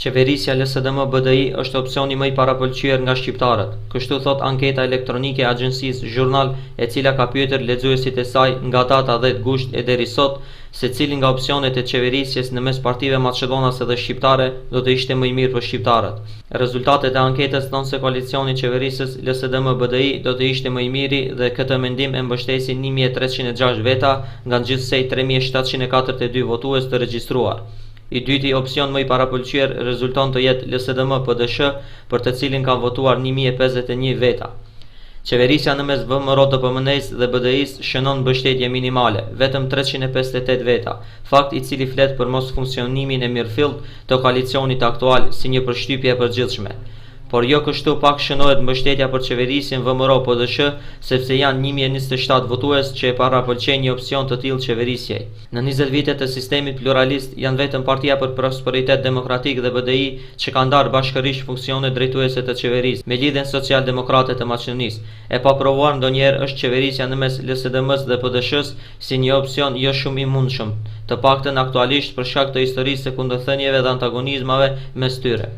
Qeverisja LSDM-BDI është opsioni më i parapëlqyer nga shqiptarët, kështu thot anketa elektronike e agjencisë Jurnal, e cila ka pyetur lexuesit e saj nga data 10 gusht e deri sot se cili nga opsionet e qeverisjes në mes partive maqedonase dhe shqiptare do të ishte më i mirë për shqiptarët. Rezultatet e anketës thonë se koalicioni i qeverisës LSDM-BDI do të ishte më i miri dhe këtë mendim e mbështesin 1306 veta nga gjithsej 3742 votues të regjistruar. I dyti opsion më i parapëlqyer rezulton të jetë LSDM-PDSH, për të cilin kanë votuar 1051 veta. Qeverisja në mes VMRO-DPMN-s dhe BDI-s shënon mbështetje minimale, vetëm 358 veta, fakt i cili flet për mos funksionimin e mirëfillt të koalicionit aktual si një përshtypje e përgjithshme. Por jo kështu pak shënohet mbështetja për qeverisin VMRO-PDSH, sepse janë 1027 votues që e parapëlqejnë një opsion të tillë qeverisjej. Në 20 vite të sistemit pluralist janë vetëm Partia për Prosperitet Demokratik dhe BDI që kanë ndarë bashkërisht funksione drejtuese të qeverisë, me lidhjen socialdemokrate të Maqedonisë. E paprovuar ndonjëherë është qeverisja në mes LSDM-s dhe PDSH-s si një opsion jo shumë i mundshëm, të paktën aktualisht për shkak të historisë së kundërthënieve dhe antagonizmave mes tyre.